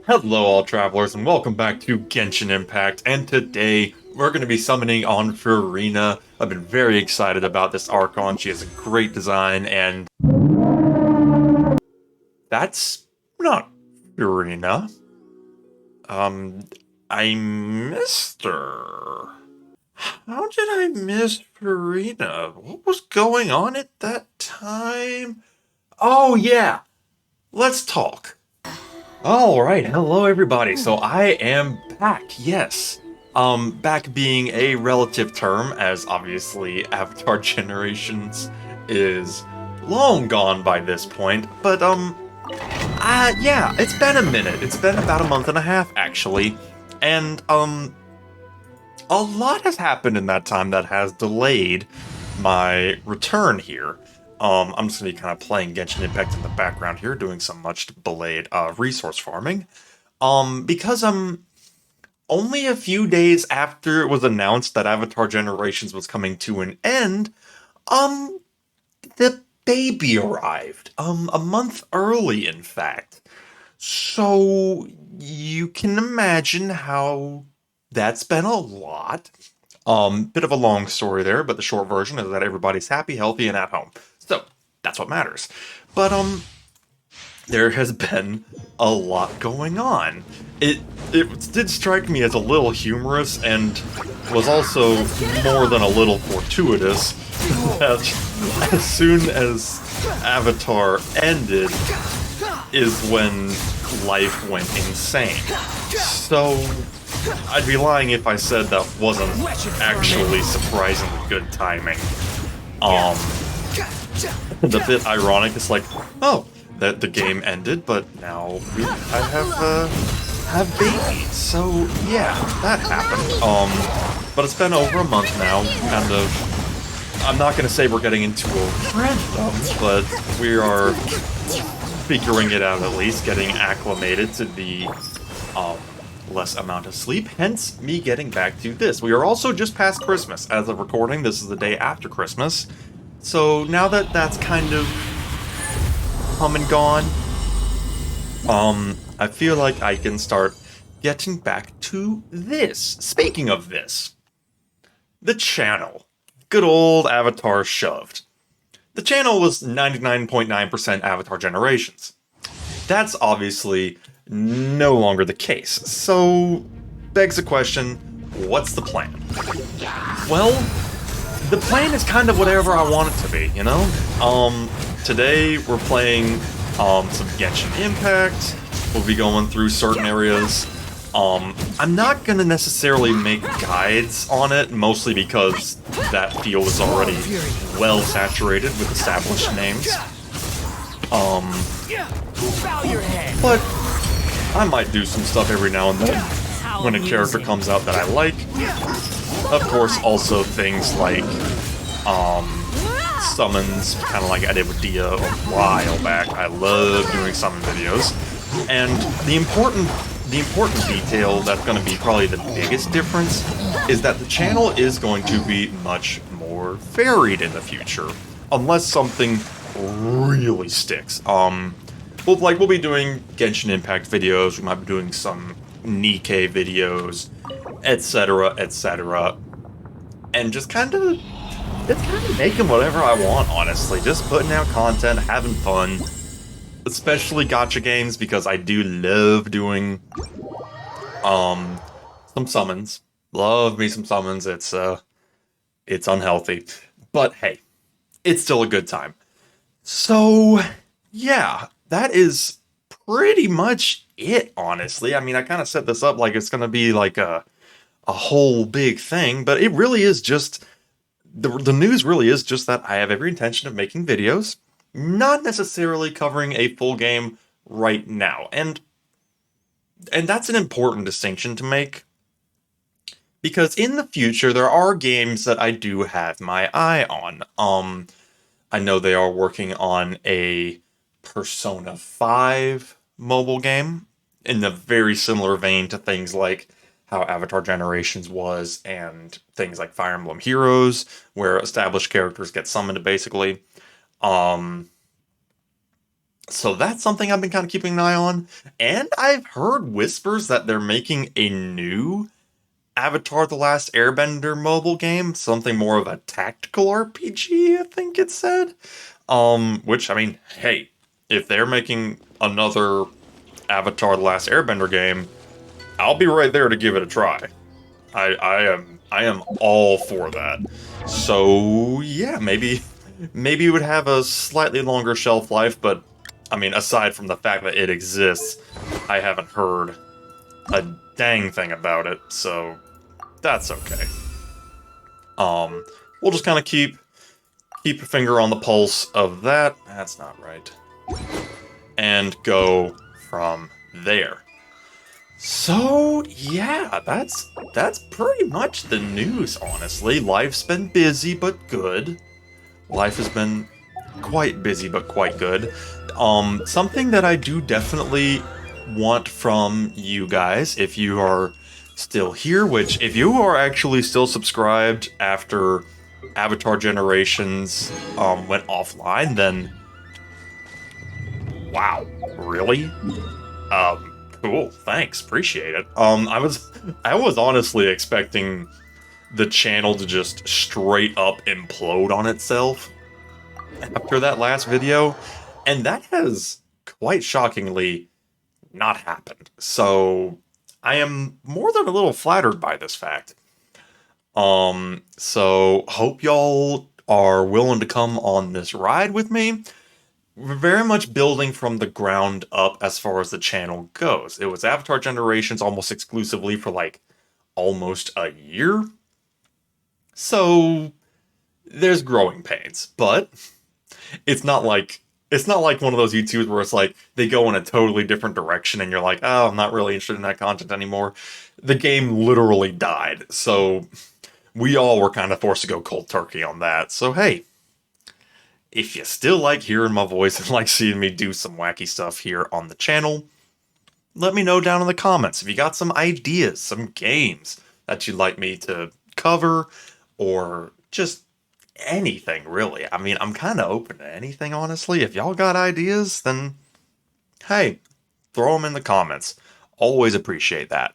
Hello all travelers and welcome back to Genshin Impact, and today we're going to be summoning on Furina. I've been very excited about this Archon. She has a great design, and that's not Furina. Um, I missed her. How did I miss Furina? What was going on at that time? Oh yeah, let's talk. All right, hello everybody. So I am back. Yes. Back being a relative term, as obviously Avatar Generations is long gone by this point. But yeah, it's been a minute. It's been about a month and a half actually, and a lot has happened in that time that has delayed my return here. I'm just gonna be kind of playing Genshin Impact in the background here, doing some much delayed resource farming. Because I'm only a few days after it was announced that Avatar Generations was coming to an end, um, the baby arrived. A month early, in fact. So you can imagine how that's been a lot. Bit of a long story there, but the short version is that everybody's happy, healthy, and at home. So that's what matters. But there has been a lot going on. It did strike me as a little humorous and was also more than a little fortuitous that as soon as Avatar ended is when life went insane. So I'd be lying if I said that wasn't actually surprisingly good timing. Um, the bit ironic is like, oh, that the game ended, but now I have babies. So yeah, that happened. But it's been over a month now, kind of. I'm not gonna say we're getting into a random, but we are figuring it out at least, getting acclimated to the less amount of sleep, hence me getting back to this. We are also just past Christmas. As of recording, this is the day after Christmas. So now that that's kind of come and gone, I feel like I can start getting back to this. Speaking of this, the channel. Good old Avatar Shoved. The channel was 99.9% Avatar Generations. That's obviously no longer the case. So, begs the question, what's the plan? Well, the plan is kind of whatever I want it to be, you know? Today we're playing some Genshin Impact. We'll be going through certain areas. I'm not gonna necessarily make guides on it, mostly because that field is already well saturated with established names. But I might do some stuff every now and then when a character comes out that I like. Of course, also things like summons, kind of like I did with Dia a while back. I love doing summon videos. And the important detail that's going to be probably the biggest difference is that the channel is going to be much more varied in the future, unless something really sticks. We'll be doing Genshin Impact videos. We might be doing some Nikkei videos, etc., etc., and just kind of making whatever I want. Honestly, just putting out content, having fun. Especially gacha games, because I do love doing some summons. Love me some summons. It's unhealthy. But hey, it's still a good time. So yeah, that is pretty much it, honestly. I mean, I kind of set this up like it's gonna be like a whole big thing, but it really is just the news really is just that I have every intention of making videos, not necessarily covering a full game right now. And that's an important distinction to make, because in the future there are games that I do have my eye on. I know they are working on a Persona 5 mobile game in a very similar vein to things like how Avatar Generations was, and things like Fire Emblem Heroes, where established characters get summoned basically. Um, So that's something I've been kind of keeping an eye on. And I've heard whispers that they're making a new Avatar The Last Airbender mobile game, something more of a tactical RPG, I think it said. Which, I mean, hey, if they're making another Avatar The Last Airbender game, I'll be right there to give it a try. I am all for that. So yeah, maybe it would have a slightly longer shelf life, but I mean, aside from the fact that it exists, I haven't heard a dang thing about it, so that's okay. Um, we'll just kind of keep a finger on the pulse of that. That's not right. And go from there. So yeah, that's pretty much the news, honestly. Life's been busy but good. Life has been quite busy but quite good. Something that I do definitely want from you guys, if you are still here, which if you are actually still subscribed after Avatar Generations went offline, then wow, really? Cool, thanks, appreciate it. I was honestly expecting the channel to just straight up implode on itself after that last video, and that has quite shockingly not happened. So I am more than a little flattered by this fact. So hope y'all are willing to come on this ride with me. We're very much building from the ground up as far as the channel goes. It was Avatar Generations almost exclusively for like almost a year. So there's growing pains, but it's not like one of those YouTubes where it's like they go in a totally different direction and you're like, oh, I'm not really interested in that content anymore. The game literally died, so we all were kind of forced to go cold turkey on that. So hey, if you still like hearing my voice and like seeing me do some wacky stuff here on the channel, let me know down in the comments if you got some ideas, some games that you'd like me to cover, or just anything really. I mean, I'm kind of open to anything, honestly. If y'all got ideas, then hey, throw them in the comments. Always appreciate that.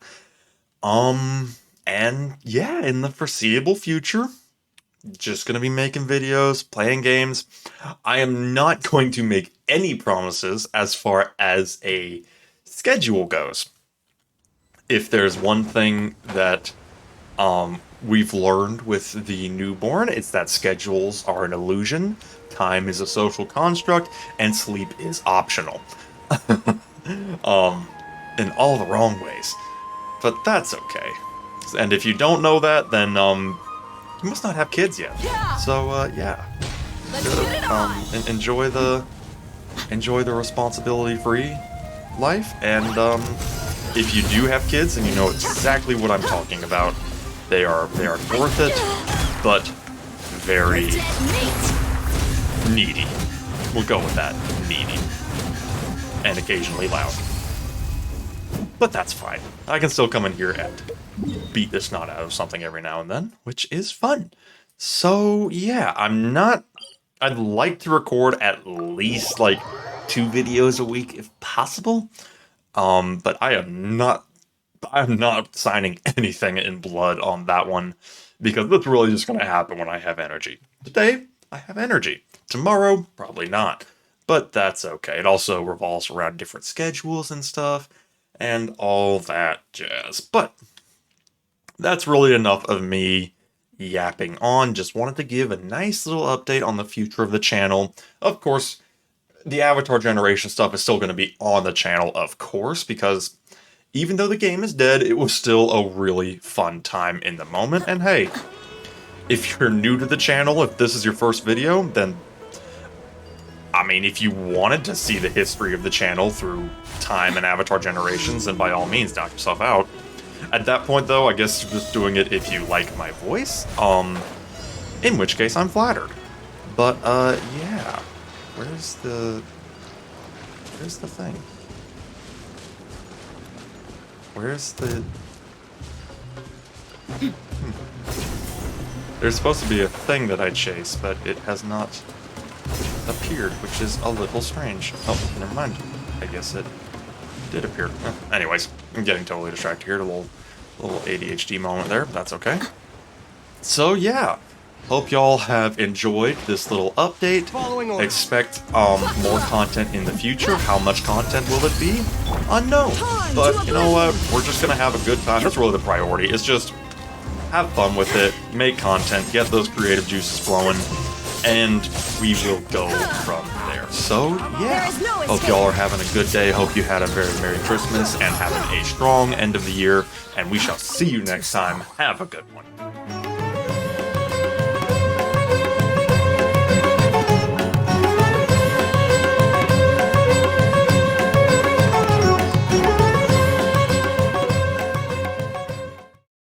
And yeah, in the foreseeable future, just gonna be making videos, playing games. I am not going to make any promises as far as a schedule goes. If there's one thing that we've learned with the newborn, it's that schedules are an illusion, time is a social construct, and sleep is optional. In all the wrong ways. But that's okay. And if you don't know that, then you must not have kids yet. Yeah. So yeah, Let's get it on. enjoy the responsibility-free life, and if you do have kids and you know exactly what I'm talking about, they are worth it, but very needy. We'll go with that, needy, and occasionally loud. But that's fine. I can still come in here and beat the snot out of something every now and then, which is fun. So yeah, I'd like to record at least like 2 videos a week if possible. But I'm not signing anything in blood on that one, because that's really just going to happen when I have energy. Today, I have energy. Tomorrow, probably not. But that's okay. It also revolves around different schedules and stuff, and all that jazz. But that's really enough of me yapping on. Just wanted to give a nice little update on the future of the channel. Of course, the Avatar Generation stuff is still going to be on the channel, of course, because even though the game is dead, it was still a really fun time in the moment. And hey, if you're new to the channel, if this is your first video, then, I mean, if you wanted to see the history of the channel through time and Avatar Generations, then by all means, knock yourself out. At that point, though, I guess you're just doing it if you like my voice, in which case I'm flattered. But, yeah. Where's the thing? Where's the... There's supposed to be a thing that I chase, but it has not disappeared, which is a little strange. Oh, never mind. I guess it did appear. Anyways, I'm getting totally distracted here. A little ADHD moment there. That's okay. So yeah, hope y'all have enjoyed this little update. Expect more content in the future. How much content will it be? Unknown. But you know what? We're just gonna have a good time. That's really the priority. It's just have fun with it, make content, get those creative juices flowing, and we will go from there. So yeah, hope y'all are having a good day. Hope you had a very Merry Christmas and having a strong end of the year. And we shall see you next time. Have a good one.